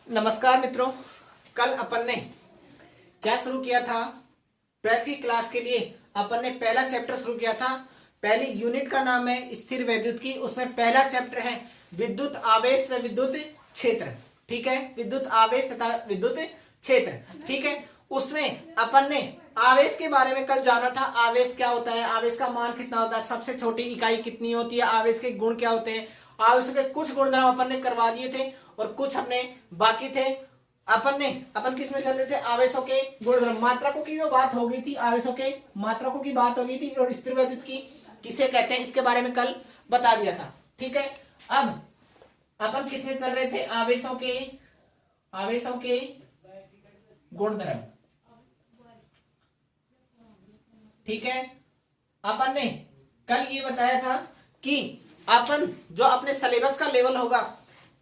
नमस्कार मित्रों, कल अपन ने क्या शुरू किया था? 12th की क्लास के लिए अपन ने पहला चैप्टर शुरू किया था। पहली यूनिट का नाम है स्थिर वैद्युत की। उसमें पहला चैप्टर है विद्युत आवेश व विद्युत क्षेत्र। ठीक है, विद्युत आवेश तथा विद्युत क्षेत्र। ठीक है, उसमें अपन ने आवेश के बारे में कल जाना था। आवेश क्या होता है, आवेश का मान कितना होता है, सबसे छोटी इकाई कितनी होती है, आवेश के गुण क्या होते हैं। आवेश के कुछ गुणधर्म अपन ने करवा दिए थे और कुछ अपने बाकी थे। अपन किस में चल रहे थे? आवेशों के गुणधर्म, मात्रकों की जो बात हो गई थी, आवेशों के मात्रकों की बात हो गई थी और स्थिर वैद्युत की किसे कहते हैं इसके बारे में कल बता दिया था। ठीक है, अब अपन किस में चल रहे थे? आवेशों के गुणधर्म। ठीक है, अपन ने कल ये बताया था कि अपन जो अपने सिलेबस का लेवल होगा,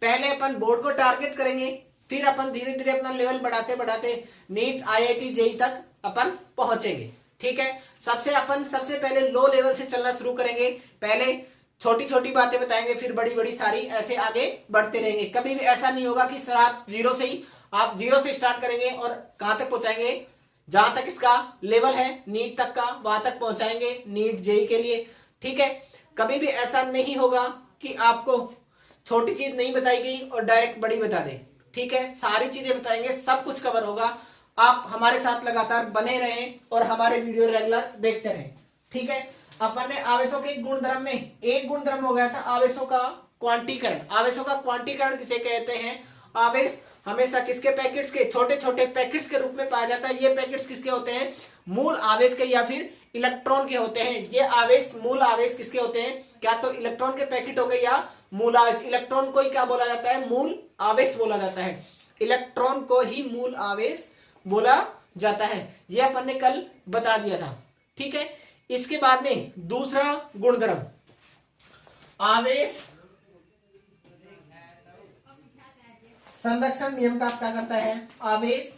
पहले अपन बोर्ड को टारगेट करेंगे, फिर अपन धीरे धीरे अपना लेवल बढ़ाते बढ़ाते नीट आईआईटी जेई तक अपन पहुंचेंगे। ठीक है, सबसे पहले लो लेवल से चलना शुरू करेंगे। पहले छोटी छोटी बातें बताएंगे, फिर बड़ी बड़ी सारी, ऐसे आगे बढ़ते रहेंगे। कभी भी ऐसा नहीं होगा कि सर आप जीरो से स्टार्ट करेंगे और कहां तक पहुंचाएंगे, जहां तक इसका लेवल है नीट तक का, वहां तक पहुंचाएंगे, नीट जेई के लिए। ठीक है, कभी भी ऐसा नहीं होगा कि आपको छोटी चीज नहीं बताई गई और डायरेक्ट बड़ी बता दे। ठीक है, सारी चीजें बताएंगे, सब कुछ कवर होगा। आप हमारे साथ लगातार बने रहें और हमारे वीडियो रेगुलर देखते रहें। ठीक है, अपन ने आवेशों के गुणधर्म में एक गुणधर्म हो गया था आवेशों का क्वांटीकरण। आवेशों का क्वांटीकरण किसे कहते हैं? आवेश हमेशा किसके पैकेट्स के, छोटे छोटे पैकेट्स के रूप में पाया जाता है। ये पैकेट्स किसके होते हैं? मूल आवेश के या फिर इलेक्ट्रॉन के होते हैं। ये आवेश मूल आवेश किसके होते हैं? क्या तो इलेक्ट्रॉन के पैकेट हो गए या मूल आवेश। इलेक्ट्रॉन को ही क्या बोला जाता है? मूल आवेश बोला जाता है। इलेक्ट्रॉन को ही मूल आवेश बोला जाता है। यह अपन ने कल बता दिया था। ठीक है, इसके बाद में दूसरा गुणधर्म, आवेश संरक्षण नियम का क्या करता है? आवेश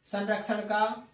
संरक्षण का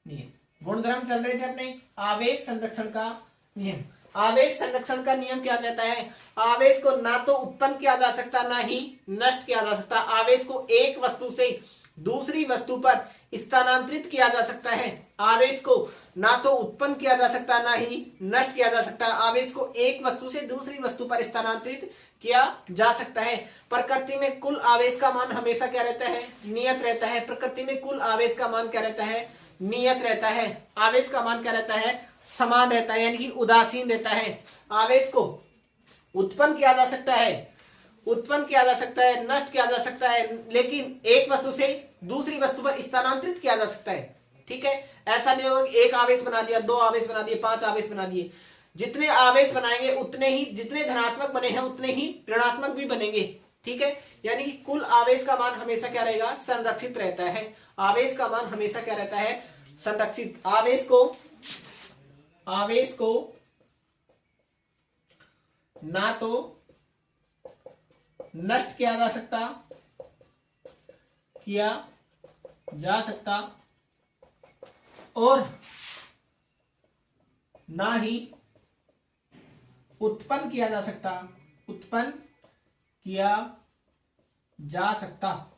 नियम। गुणधर्म चल रहे थे अपने आवेश संरक्षण का नियम। आवेश संरक्षण का नियम क्या कहता है? आवेश को ना तो उत्पन्न किया जा सकता ना ही नष्ट किया जा सकता। आवेश को एक वस्तु से दूसरी वस्तु पर स्थानांतरित किया जा सकता है। आवेश को ना तो उत्पन्न किया जा सकता ना ही नष्ट किया जा सकता। आवेश को एक वस्तु से दूसरी वस्तु पर स्थानांतरित किया जा सकता है। प्रकृति में कुल आवेश का मान हमेशा क्या रहता है? नियत रहता है। प्रकृति में कुल आवेश का मान क्या रहता है? नियत रहता है। आवेश का मान क्या रहता है? समान रहता है, यानी कि उदासीन रहता है। आवेश को उत्पन्न किया जा सकता है, नष्ट किया जा सकता है, लेकिन एक वस्तु से दूसरी वस्तु पर स्थानांतरित किया जा सकता है। ठीक है, ऐसा नहीं होगा कि एक आवेश बना दिया, दो आवेश बना दिए, 5 आवेश बना दिए। जितने आवेश बनाएंगे उतने ही, जितने धनात्मक बने हैं उतने ही ऋणात्मक भी बनेंगे। ठीक है, यानी कि कुल आवेश का मान हमेशा क्या रहेगा? संरक्षित रहता है। आवेश का मान हमेशा क्या रहता है? संरक्षित। आवेश को ना तो नष्ट किया जा सकता और ना ही उत्पन्न किया जा सकता।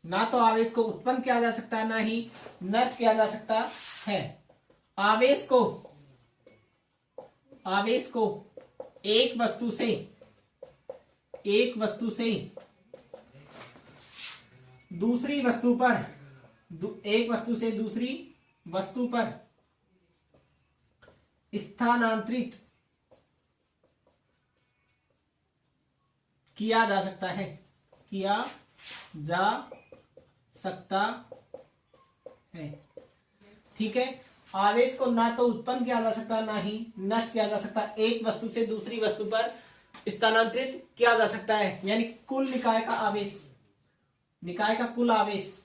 ना तो आवेश को उत्पन्न किया जा सकता ना ही नष्ट किया जा सकता है। आवेश को एक वस्तु से दूसरी वस्तु पर स्थानांतरित किया जा सकता है। ठीक है, आवेश को ना तो उत्पन्न किया जा सकता ना ही नष्ट किया जा सकता, एक वस्तु से दूसरी वस्तु पर स्थानांतरित किया जा सकता है। यानी कुल निकाय का कुल आवेश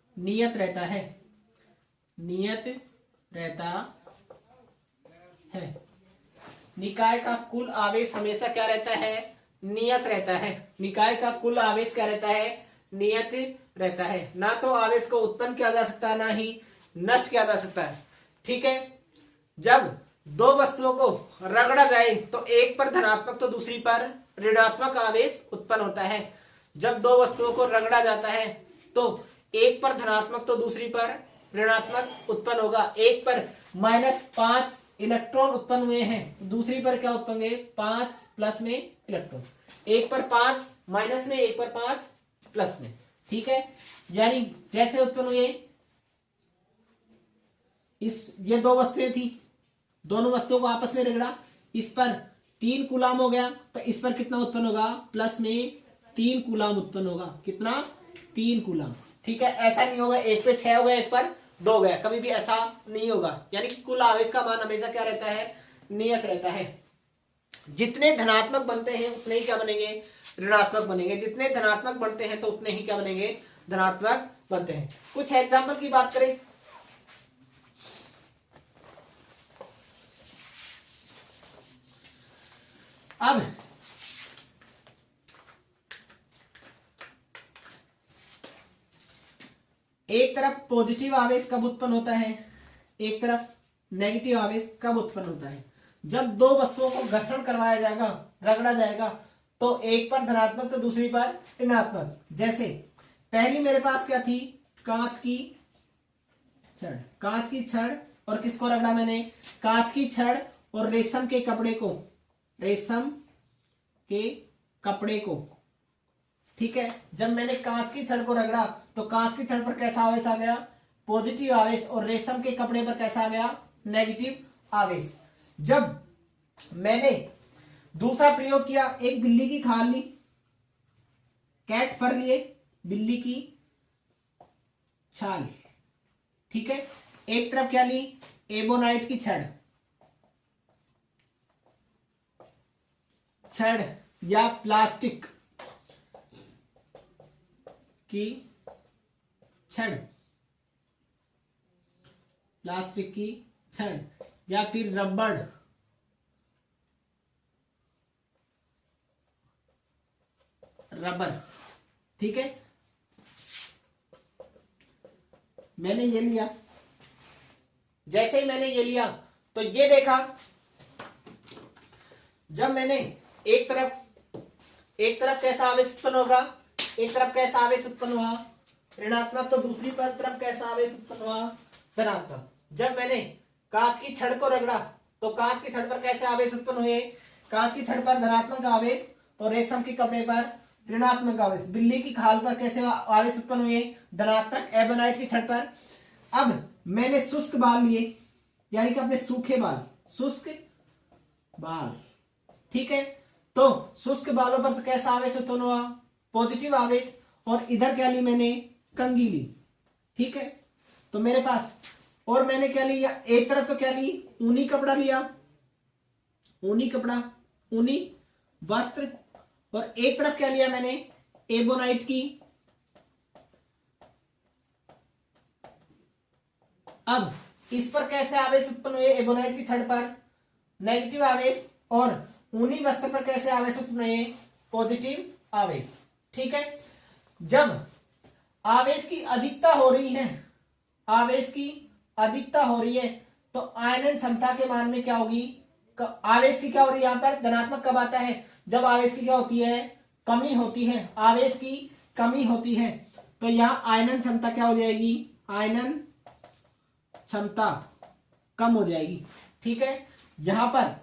नियत रहता है। निकाय का कुल आवेश हमेशा क्या रहता है? नियत रहता है। निकाय का कुल आवेश क्या रहता है? नियत रहता है। ना तो आवेश को उत्पन्न किया जा सकता है ना ही नष्ट किया जा सकता है। ठीक है, जब दो वस्तुओं को रगड़ा जाए तो एक पर धनात्मक तो दूसरी पर ऋणात्मक आवेश उत्पन्न होता है। जब दो वस्तुओं को रगड़ा जाता है तो एक पर धनात्मक तो दूसरी पर ऋणात्मक उत्पन्न होगा। एक पर -5 इलेक्ट्रॉन उत्पन्न हुए हैं, दूसरी पर क्या उत्पन्न हुए? 5 प्लस में इलेक्ट्रॉन। एक पर 5 माइनस में, एक पर 5 प्लस में। ठीक है, यानी जैसे उत्पन्न हुए ये दो वस्तुएं थी, दोनों वस्तुओं को आपस में रगड़ा, इस पर 3 कूलाम हो गया, तो इस पर कितना उत्पन्न होगा? प्लस में 3 कूलाम उत्पन्न होगा। कितना? 3 कूलाम। ठीक है, ऐसा नहीं होगा एक पे 6 हो गया, एक पर 2 हो गया, कभी भी ऐसा नहीं होगा। यानी कि कुल आवेश का मान हमेशा क्या रहता है? नियत रहता है। जितने धनात्मक बनते हैं उतने ही क्या बनेंगे? ऋणात्मक बनेंगे। जितने धनात्मक बनते हैं तो उतने ही क्या बनेंगे? धनात्मक बनते हैं। कुछ एग्जाम्पल की बात करें, अब एक तरफ पॉजिटिव आवेश कब उत्पन्न होता है, एक तरफ नेगेटिव आवेश कब उत्पन्न होता है? जब दो वस्तुओं को घर्षण करवाया जाएगा, रगड़ा जाएगा, तो एक पर धनात्मक तो दूसरी पर ऋणात्मक। जैसे पहली मेरे पास क्या थी? कांच की छड़। कांच की छड़ और किसको रगड़ा मैंने? कांच की छड़ और रेशम के कपड़े को, रेशम के कपड़े को। ठीक है, जब मैंने कांच की छड़ को रगड़ा तो कांच की छड़ पर कैसा आवेश आ गया? पॉजिटिव आवेश। और रेशम के कपड़े पर कैसा आ गया? नेगेटिव आवेश। जब मैंने दूसरा प्रयोग किया, एक बिल्ली की खाल ली, कैट फर लिए, बिल्ली की छाल। ठीक है, एक तरफ क्या ली? एबोनाइट की छड़, छड़ या प्लास्टिक की छड़, प्लास्टिक की छड़ या फिर रबड़, रबर। ठीक है, मैंने ये लिया, जैसे ही मैंने ये लिया तो ये देखा, जब मैंने एक तरफ कैसा आवेश उत्पन्न होगा? एक तरफ कैसा आवेश उत्पन्न हुआ? ऋणात्मक। तो दूसरी पर तरफ कैसा आवेश उत्पन्न हुआ? धनात्मक। जब मैंने कांच की छड़ को रगड़ा तो कांच की छड़ पर कैसे आवेश उत्पन्न हुए? कांच की छड़ पर धनात्मक आवेश और रेशम के कपड़े पर ऋणात्मक आवेश। बिल्ली की खाल पर कैसे आवेश उत्पन्न हुए? धनात्मक। एबोनाइट की छड़ पर। अब मैंने शुष्क बाल लिए, यानी कि अपने सूखे बाल, शुष्क बाल। ठीक है, तो शुष्क बालों पर तो कैसा आवेश उत्पन्न हुआ? पॉजिटिव आवेश। और इधर क्या ली मैंने? कंघी ली। ठीक है, तो मेरे पास, और मैंने क्या लिया? एक तरफ तो क्या ली? ऊनी कपड़ा लिया, ऊनी कपड़ा, ऊनी वस्त्र। और एक तरफ क्या लिया मैंने? एबोनाइट की। अब इस पर कैसे आवेश उत्पन्न हुए? एबोनाइट की छड़ पर नेगेटिव आवेश। और ऊनी वस्त्र पर कैसे आवेश उत्पन्न हुए? पॉजिटिव आवेश। ठीक है, जब आवेश की अधिकता हो रही है, आवेश की अधिकता हो रही है, तो आयनन क्षमता के मान में क्या होगी? आवेश की क्या हो रही है? यहां पर धनात्मक कब आता है? जब आवेश की क्या होती है? कमी होती है। आवेश की कमी होती है तो यहां आयनन क्षमता क्या हो जाएगी? आयनन क्षमता कम हो जाएगी। ठीक है, यहां पर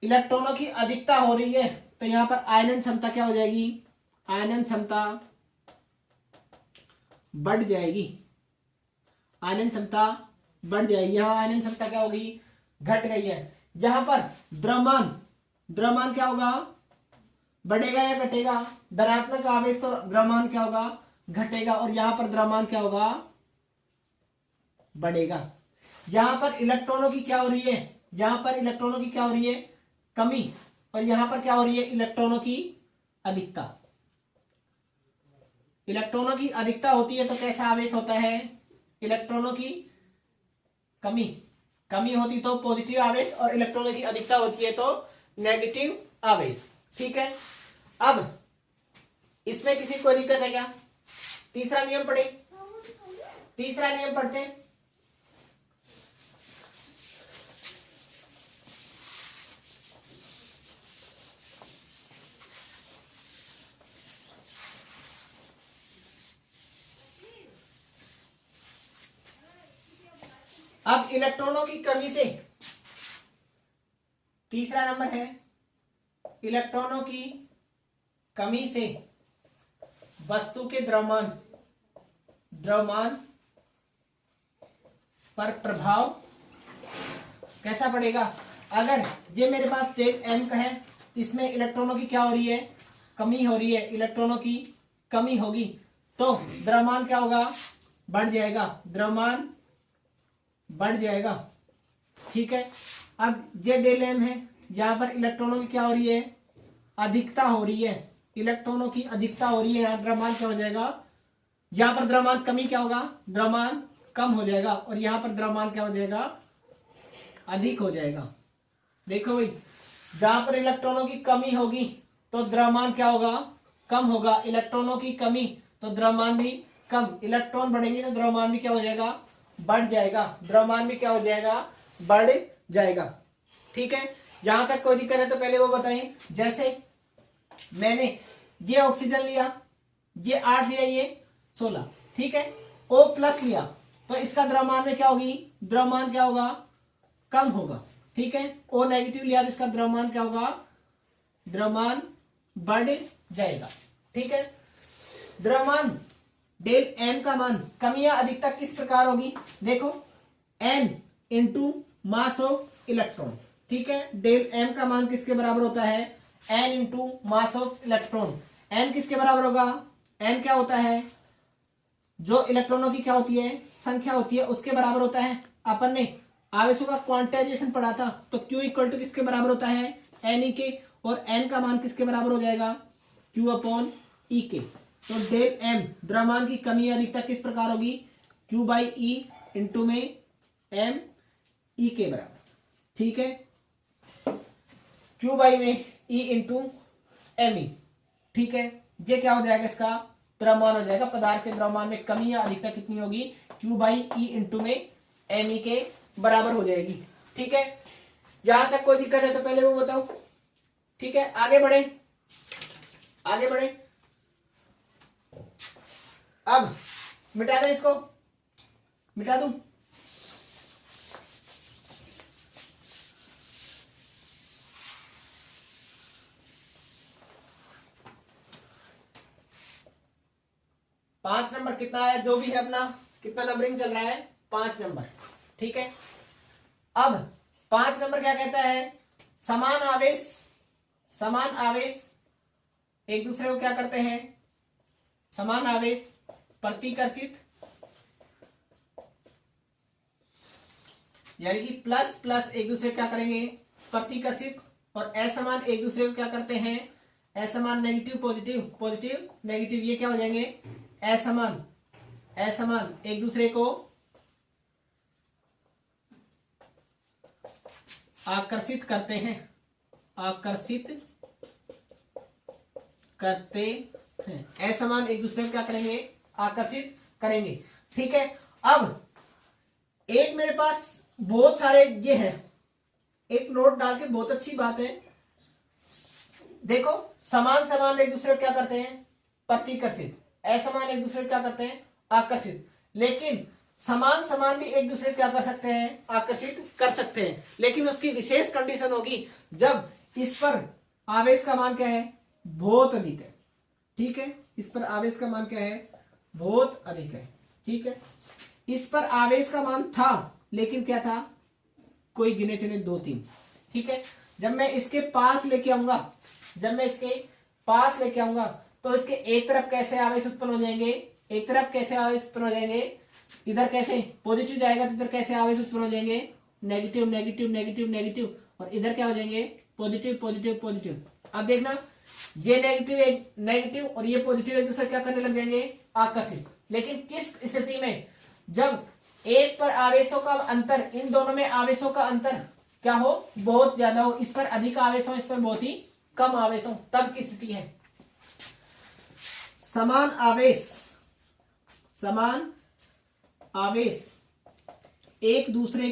इलेक्ट्रॉनों की अधिकता हो रही है तो यहां पर आयनन क्षमता क्या हो जाएगी? आयनन क्षमता बढ़ जाएगी। आयनन क्षमता बढ़ जाएगी। यहां आयनन क्षमता क्या होगी? घट गई है। यहां पर द्रव्यमान क्या होगा? बढ़ेगा या घटेगा? धनात्मक आवेश तो द्रव्यमान क्या होगा? घटेगा। और यहां पर द्रव्यमान क्या होगा? बढ़ेगा। यहां पर इलेक्ट्रॉनों की क्या हो रही है? यहां पर इलेक्ट्रॉनों की क्या हो रही है? कमी। और यहां पर क्या हो रही है? इलेक्ट्रॉनों की अधिकता। इलेक्ट्रॉनों की अधिकता होती है तो कैसा आवेश होता है? इलेक्ट्रॉनों की कमी होती तो पॉजिटिव आवेश, और इलेक्ट्रॉनों की अधिकता होती है तो नेगेटिव आवेश। ठीक है, अब इसमें किसी को दिक्कत है क्या? तीसरा नियम पढ़े, तीसरा नियम पढ़ते हैं। अब इलेक्ट्रॉनों की कमी से, तीसरा नंबर है इलेक्ट्रॉनों की कमी से वस्तु के द्रव्यमान पर प्रभाव कैसा पड़ेगा। अगर ये मेरे पास डेल एम का है, इसमें इलेक्ट्रॉनों की क्या हो रही है, कमी हो रही है, इलेक्ट्रॉनों की कमी होगी तो द्रव्यमान क्या होगा, बढ़ जाएगा, द्रव्यमान बढ़ जाएगा। ठीक है। अब ये डेल एम है, यहां पर इलेक्ट्रॉनों की क्या हो रही है, अधिकता हो रही है, इलेक्ट्रॉनों की अधिकता हो रही है, यहाँ द्रव्यमान क्या हो जाएगा, यहां पर द्रव्यमान कमी क्या होगा, द्रव्यमान कम हो जाएगा, और यहां पर द्रव्यमान क्या हो जाएगा, अधिक हो जाएगा। देखो भाई, जहां पर इलेक्ट्रॉनों की कमी होगी तो द्रव्यमान क्या होगा, कम होगा, इलेक्ट्रॉनों की कमी तो द्रव्यमान भी कम, इलेक्ट्रॉन बढ़ेंगे तो द्रव्यमान भी क्या हो जाएगा, बढ़ जाएगा, द्रव्यमान भी क्या हो जाएगा, बढ़ जाएगा। ठीक है। जहां तक कोई दिक्कत है तो पहले वो बताएं। जैसे मैंने ये ऑक्सीजन लिया, ये 8 लिया, ये 16, ठीक है, O प्लस लिया तो इसका द्रव्यमान में क्या होगी, द्रव्यमान क्या होगा, कम होगा। ठीक है। O नेगेटिव लिया तो इसका द्रव्यमान क्या होगा, द्रव्यमान बढ़ जाएगा। ठीक है। द्रव्यमान डेल एम का मान, कमी या अधिकता किस प्रकार होगी, देखो n into mass of electron. ठीक है। डेल एम का मान किसके बराबर होता है, n into mass of electron. n किसके बराबर होगा, n क्या होता है, जो इलेक्ट्रॉनों की क्या होती है, संख्या होती है, उसके बराबर होता है। अपन ने आवेशों का क्वांटाइजेशन पढ़ा था, तो Q इक्वल टू किसके बराबर होता है, NE के, और n का मान किसके बराबर हो जाएगा, Q अपॉन E के। तो डेल m द्रव्यमान की कमी या अधिकता किस प्रकार होगी, Q बाई E इंटू में m E के बराबर। ठीक है। Q बाई में E इंटू एम ई। ठीक है। ये क्या हो जाएगा, इसका द्रव्यमान हो जाएगा, पदार्थ के द्रव्यमान में कमी या अधिकता कितनी होगी, Q बाई E इंटू में एम ई के बराबर हो जाएगी। ठीक है। जहां तक कोई दिक्कत है तो पहले वो बताओ। ठीक है। आगे बढ़े, आगे बढ़े। अब मिटा दें इसको, मिटा दूं, पांच नंबर कितना आया, जो भी है अपना कितना नंबरिंग चल रहा है, 5 नंबर। ठीक है। अब 5 नंबर क्या कहता है, समान आवेश, समान आवेश एक दूसरे को क्या करते हैं, समान आवेश प्रतिकर्षित, यानी कि प्लस प्लस एक दूसरे को क्या करेंगे, प्रतिकर्षित, और असमान एक दूसरे को क्या करते हैं, असमान नेगेटिव पॉजिटिव, पॉजिटिव नेगेटिव, ये क्या हो जाएंगे, असमान, असमान एक दूसरे को आकर्षित करते हैं, आकर्षित करते हैं, असमान एक दूसरे को क्या करेंगे, आकर्षित करेंगे। ठीक है। अब एक मेरे पास बहुत सारे ये है, एक नोट डाल के, बहुत अच्छी बात है। देखो, समान समान एक दूसरे को क्या करते हैं, प्रतिकर्षित, असमान एक दूसरे को क्या करते हैं, आकर्षित, लेकिन समान समान भी एक दूसरे को क्या कर सकते हैं, आकर्षित कर सकते हैं, लेकिन उसकी विशेष कंडीशन होगी जब इस पर आवेश का मान क्या है, बहुत अधिक है। ठीक है। इस पर आवेश का मान क्या है, बहुत अधिक है। ठीक है। इस पर आवेश का मान था, लेकिन क्या था, कोई गिने चुने 2-3। ठीक है। जब मैं इसके पास लेके आऊंगा, जब मैं इसके पास लेके आऊंगा तो इसके एक तरफ कैसे आवेश उत्पन्न हो जाएंगे, एक तरफ कैसे आवेश उत्पन्न हो जाएंगे, इधर कैसे पॉजिटिव जाएगा तो इधर कैसे आवेश उत्पन्न हो जाएंगे, नेगेटिव नेगेटिव नेगेटिव नेगेटिव, और इधर क्या हो जाएंगे, पॉजिटिव पॉजिटिव पॉजिटिव। अब देखना, ये नेगेटिव नेगेटिव और ये पॉजिटिव एक दूसरे क्या करने लग जाएंगे, आकर्षित। लेकिन किस स्थिति में, जब एक पर आवेशों का अंतर, इन दोनों में आवेशों का अंतर क्या हो, बहुत ज्यादा हो, इस पर अधिक आवेश हो, इस पर बहुत ही कम आवेश हो, तब की स्थिति है। समान आवेश, समान आवेश एक दूसरे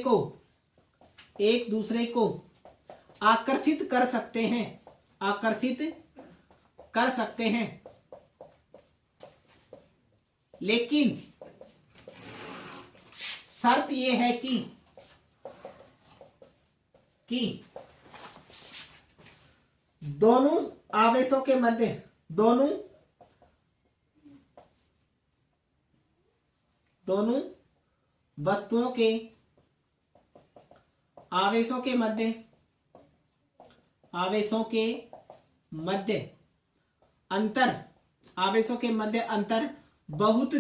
को आकर्षित कर सकते हैं, आकर्षित कर सकते हैं, लेकिन शर्त यह है कि कि दोनों आवेशों के मध्य दोनों वस्तुओं के आवेशों के मध्य अंतर बहुत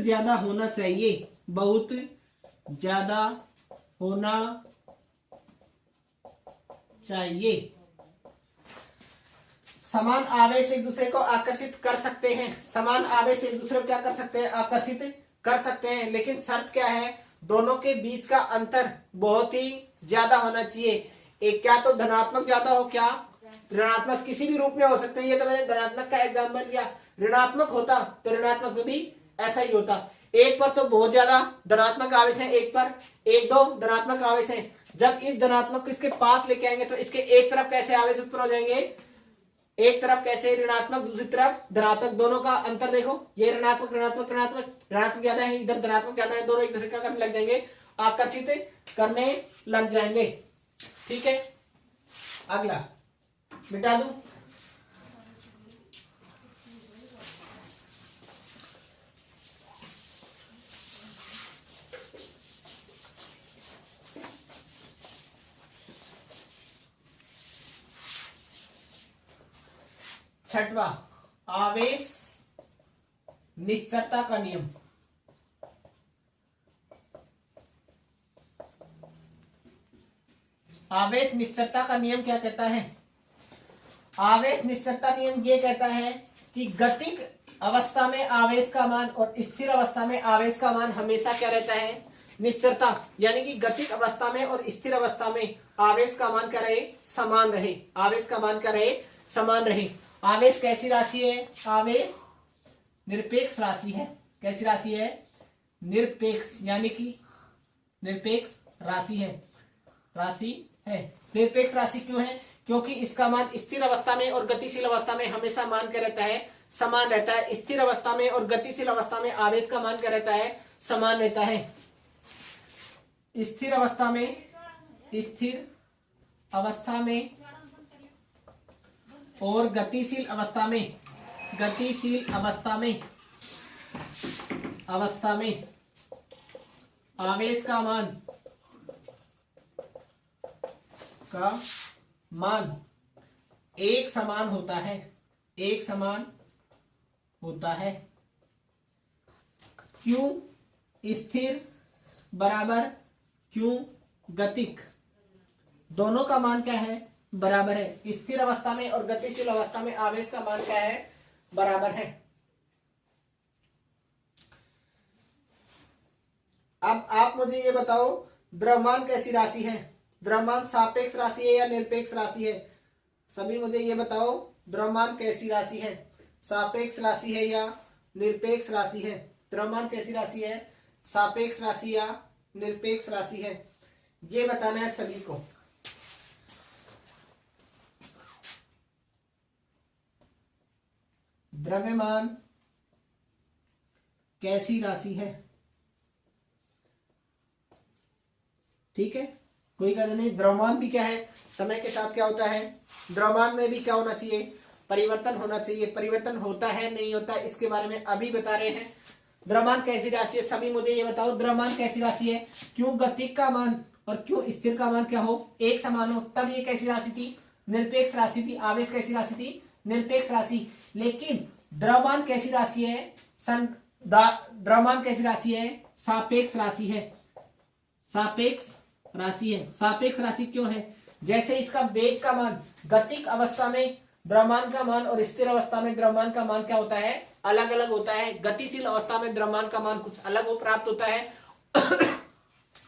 ज्यादा होना चाहिए। समान आवेश एक दूसरे को आकर्षित कर सकते हैं, क्या कर सकते हैं? आकर्षित कर सकते हैं, लेकिन शर्त क्या है? दोनों के बीच का अंतर बहुत ही ज्यादा होना चाहिए। एक क्या तो धनात्मक ज्यादा हो, क्या ऋणात्मक, किसी भी रूप में हो सकते हैं। ये तो मैंने धनात्मक का एग्जाम्पल लिया, ऋणात्मक होता तो ऋणात्मक में भी ऐसा ही होता। एक पर तो बहुत ज्यादा धनात्मक आवेश है, एक पर 1-2 धनात्मक आवेश है। जब इस धनात्मक को इसके पास लेके आएंगे तो इसके एक तरफ कैसे आवेश उत्पन्न हो जाएंगे? एक तरफ कैसे ऋणात्मक, दूसरी तरफ धनात्मक, दोनों का अंतर देखो, ये ऋणात्मक ज्यादा है, इधर धनात्मक ज्यादा है, दोनों एक दूसरे का करने लग जाएंगे, आकर्षित करने लग जाएंगे। ठीक है, अगला मिटा दूं। छठवां, आवेश निश्चरता का नियम। आवेश निश्चरता का नियम क्या कहता है? आवेश निश्चरता नियम ये कहता है कि गतिक अवस्था में आवेश का मान और स्थिर अवस्था में आवेश का मान हमेशा क्या रहता है? निश्चरता, यानी कि गतिक अवस्था में और स्थिर अवस्था में आवेश का मान क्या रहे? समान रहे। आवेश का मान क्या रहे? समान रहे। आवेश कैसी राशि है? आवेश निरपेक्ष राशि है। कैसी राशि है? निरपेक्ष, यानी कि निरपेक्ष राशि है। निरपेक्ष राशि क्यों है? क्योंकि इसका मान स्थिर अवस्था में और गतिशील अवस्था में हमेशा मान क्या रहता है? समान रहता है। स्थिर अवस्था में और गतिशील अवस्था में आवेश का मान क्या रहता है? समान रहता है। स्थिर अवस्था में और गतिशील अवस्था में आवेश का मान एक समान होता है। क्यों स्थिर बराबर क्यों गतिक, दोनों का मान क्या है? बराबर है। स्थिर अवस्था में और गतिशील अवस्था में आवेश का मान क्या है? बराबर है। अब आप मुझे ये बताओ, द्रव्यमान कैसी राशि है? द्रव्यमान सापेक्ष राशि है या निरपेक्ष राशि है? सभी मुझे ये बताओ, द्रव्यमान कैसी राशि है? सापेक्ष राशि है या निरपेक्ष राशि है? द्रव्यमान कैसी राशि है? सापेक्ष राशि या निरपेक्ष राशि है? ये बताना है सभी को। द्रव्यमान कैसी राशि है? ठीक है, कोई कहता नहीं। द्रव्यमान भी क्या है? समय के साथ क्या होता है? द्रव्यमान में भी क्या होना चाहिए? परिवर्तन होना चाहिए। परिवर्तन होता है नहीं होता, इसके बारे में अभी बता रहे हैं। द्रव्यमान कैसी राशि है? सभी मुझे ये बताओ, द्रव्यमान कैसी राशि है? क्यों गतिक का मान और क्यों स्थिर का मान क्या हो? एक समान हो, तब ये कैसी राशि थी? निरपेक्ष राशि थी। आवेश कैसी राशि थी? निरपेक्ष राशि। लेकिन द्रव्यमान कैसी राशि है? द्रव्यमान कैसी राशि है? सापेक्ष राशि है। सापेक्ष राशि क्यों है? जैसे इसका वेग का मान गतिक अवस्था में द्रव्यमान का मान और स्थिर अवस्था में द्रव्यमान का मान क्या होता है? अलग अलग होता है। गतिशील अवस्था में द्रव्यमान का मान कुछ अलग हो प्राप्त होता है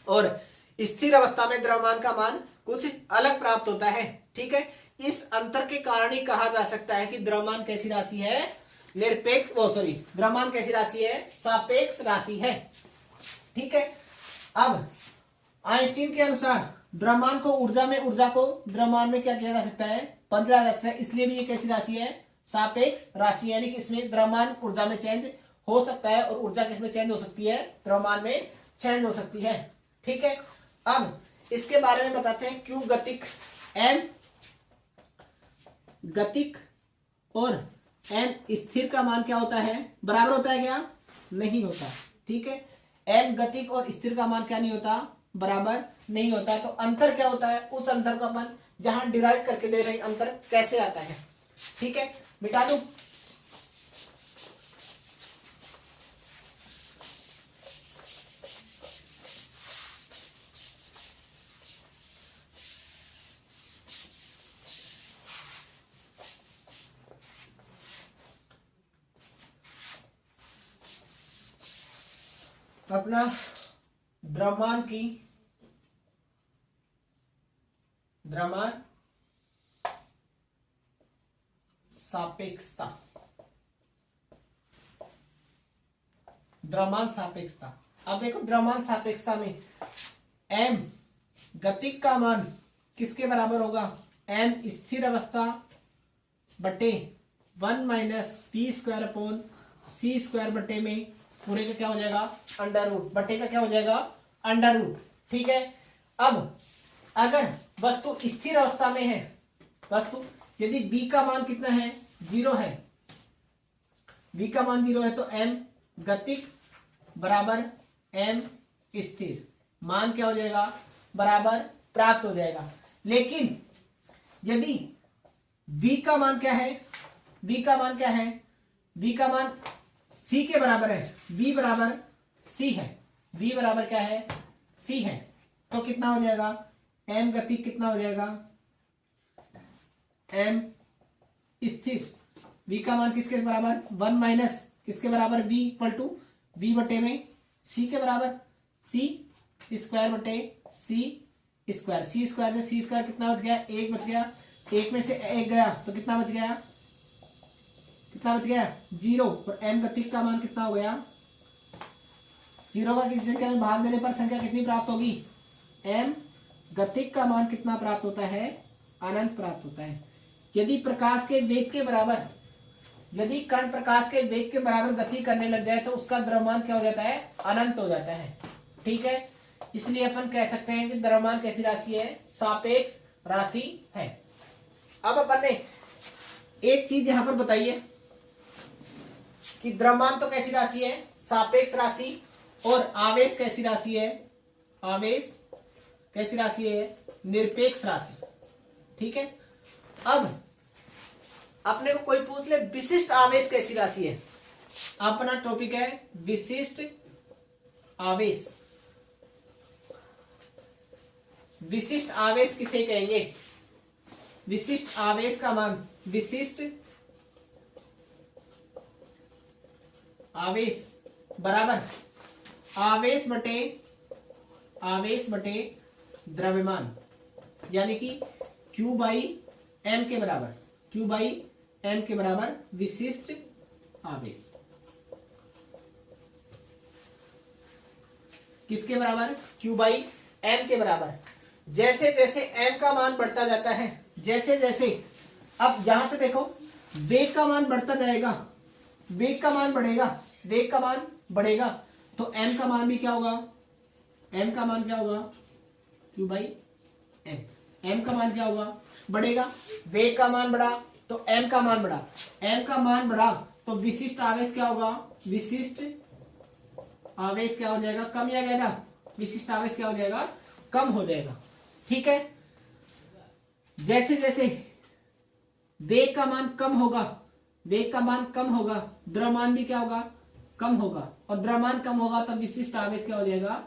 और स्थिर अवस्था में द्रव्यमान का मान कुछ अलग प्राप्त होता है। ठीक है, इस अंतर के कारण ही कहा जा सकता है कि द्रव्यमान कैसी राशि है? द्रव्यमान कैसी राशि है? सापेक्ष राशि है। ठीक है, अब आइंस्टीन के अनुसार द्रव्यमान को ऊर्जा को द्रव्यमान में क्या किया जा सकता है? बदला जा सकता है। इसलिए भी ये कैसी राशि है? सापेक्ष राशि, यानी कि इसमें द्रव्यमान ऊर्जा में चेंज हो सकता है और ऊर्जा किसमें चेंज हो सकती है? द्रव्यमान में चेंज हो सकती है। ठीक है, अब इसके बारे में बताते हैं, क्यों गतिक एम गतिक और एम स्थिर का मान क्या होता है, बराबर होता है क्या, नहीं होता। ठीक है, एम गतिक और स्थिर का मान क्या नहीं होता, बराबर नहीं होता। तो अंतर क्या होता है, उस अंतर का अपन जहां डिराइव करके दे रहे हैं अंतर कैसे आता है। ठीक है, मिटा दो। अपना द्रव्यमान की द्रव्यमान सापेक्षता, द्रव्यमान सापेक्षता। अब देखो द्रव्यमान सापेक्षता में एम गतिक का मान किसके बराबर होगा, एम स्थिर अवस्था बटे 1 माइनस पी स्क्वायर अपॉन सी स्क्वायर बटे में पूरे का क्या हो जाएगा, अंडर रूट, बटे का क्या हो जाएगा, अंडर रूट। ठीक है, अब अगर वस्तु स्थिर अवस्था में है, वस्तु यदि v का मान कितना है, 0 है, v का मान 0 है तो m गतिक बराबर m स्थिर, मान क्या हो जाएगा, बराबर प्राप्त हो जाएगा। लेकिन यदि v का मान क्या है, v का मान क्या है, v का मान c के बराबर है, v बराबर c है, v बराबर क्या है, c है, तो कितना हो जाएगा, m गतिक कितना हो जाएगा, m स्थिर, v का मान किसके बराबर, 1 माइनस किसके बराबर, v इक्वल टू v बटे में c के बराबर, c स्क्वायर बटे c स्क्वायर, c स्क्वायर से c स्क्वायर कितना बच गया, 1 बच गया, 1 में से 1 गया तो कितना बच गया, कितना बच गया, 0। और m गतिक का मान कितना हो गया, 0 का किसी संख्या में भाग देने पर संख्या कितनी प्राप्त होगी, m गतिक का मान कितना प्राप्त होता है, अनंत प्राप्त होता है। यदि प्रकाश के वेग के बराबर, यदि कण प्रकाश के वेग के बराबर गति करने लग जाए तो उसका द्रव्यमान क्या हो जाता है, अनंत हो जाता है। ठीक है, इसलिए अपन कह सकते हैं कि द्रव्यमान कैसी राशि है, सापेक्ष राशि है। अब अपन ने एक चीज यहां पर बताइए कि द्रव्यमान तो कैसी राशि है, सापेक्ष राशि, और आवेश कैसी राशि है, आवेश कैसी राशि है, निरपेक्ष राशि। ठीक है, अब अपने को कोई पूछ ले विशिष्ट आवेश कैसी राशि है, अपना टॉपिक है विशिष्ट आवेश। विशिष्ट आवेश किसे कहेंगे, विशिष्ट आवेश का मान, विशिष्ट आवेश बराबर आवेश बटे द्रव्यमान, यानी कि Q बाई एम के बराबर, Q बाई एम के बराबर विशिष्ट आवेश। किसके बराबर, Q बाई एम के बराबर। जैसे जैसे m का मान बढ़ता जाता है, जैसे जैसे, अब यहां से देखो वेग का मान बढ़ता जाएगा, वेग का मान बढ़ेगा, वेग का मान बढ़ेगा तो m का मान भी क्या होगा, m का मान क्या होगा, Q बाई एम, m का मान क्या होगा, बढ़ेगा। वेग का मान बढ़ा तो m का मान बढ़ा, m का मान बढ़ा तो विशिष्ट आवेश क्या होगा, विशिष्ट आवेश क्या हो जाएगा, कम या ज्यादा, विशिष्ट आवेश क्या हो जाएगा, कम हो जाएगा। ठीक है, जैसे जैसे वेग का मान कम होगा, वेग का मान कम होगा, द्रव्यमान भी क्या होगा, कम होगा, और द्रव्यमान कम होगा तब विशिष्ट आवेश क्या हो जाएगा,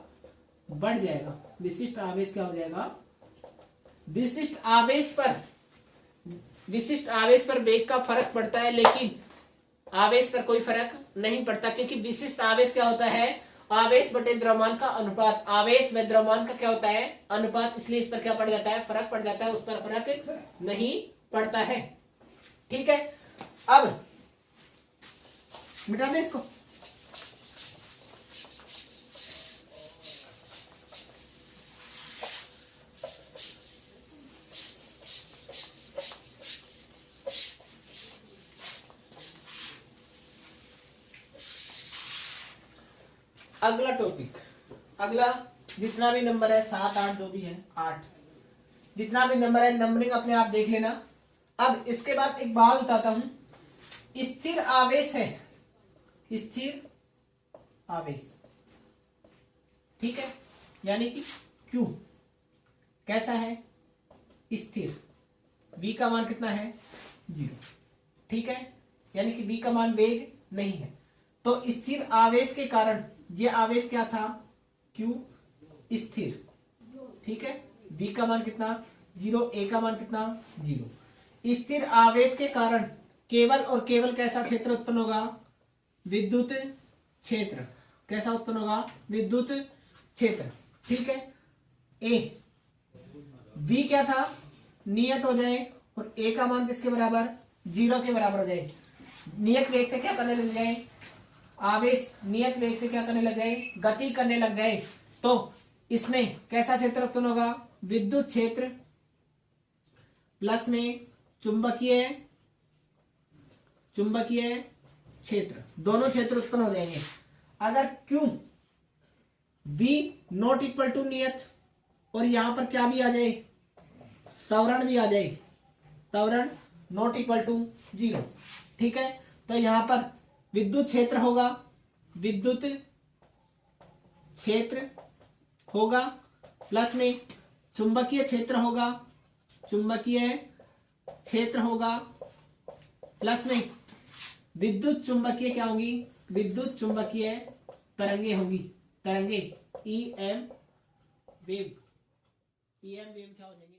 बढ़ जाएगा। विशिष्ट आवेश क्या हो जाएगा, विशिष्ट आवेश पर वेग का फर्क पड़ता है, लेकिन आवेश पर कोई फर्क नहीं पड़ता, क्योंकि विशिष्ट आवेश क्या होता है, आवेश बटे द्रव्यमान का अनुपात, आवेश व द्रव्यमान का क्या होता है, अनुपात, इसलिए इस पर क्या पड़ जाता है, फर्क पड़ जाता है, उस पर फर्क नहीं पड़ता है। ठीक है, अब मिटा दे इसको। अगला टॉपिक, अगला जितना भी नंबर है 7 8 जो भी है 8, जितना भी नंबर है नंबरिंग अपने आप देख लेना। अब इसके बाद एक बात बताता हूं, स्थिर आवेश है, स्थिर आवेश, ठीक है, यानी कि Q कैसा है, स्थिर, V का मान कितना है 0, ठीक है, यानी कि V का मान वेग नहीं है। तो स्थिर आवेश के कारण ये आवेश क्या था, Q स्थिर, ठीक है, V का मान कितना 0, A का मान कितना 0। स्थिर आवेश के कारण केवल और केवल कैसा क्षेत्र उत्पन्न होगा, विद्युत क्षेत्र, कैसा उत्पन्न होगा, विद्युत क्षेत्र, ठीक है। A V क्या था, नियत हो जाए और A का मान किसके बराबर 0 के बराबर हो जाए। नियत वेग से क्या करने लग जाए, आवेश नियत वेग से क्या करने लग जाए, गति करने लग जाए, तो इसमें कैसा क्षेत्र उत्पन्न होगा, विद्युत क्षेत्र प्लस में चुंबकीय क्षेत्र, दोनों क्षेत्र उत्पन्न हो जाएंगे। अगर Q V not equal to नियत और यहां पर क्या भी आ जाए, त्वरण भी आ जाए, त्वरण नॉट इक्वल टू 0, ठीक है, तो यहां पर विद्युत क्षेत्र होगा, विद्युत क्षेत्र होगा प्लस में चुंबकीय क्षेत्र होगा, चुंबकीय क्षेत्र होगा प्लस में विद्युत चुंबकीय क्या होगी, विद्युत चुंबकीय तरंगे होंगी, तरंगे EM वेव, EM वेव क्या हो जाएंगे।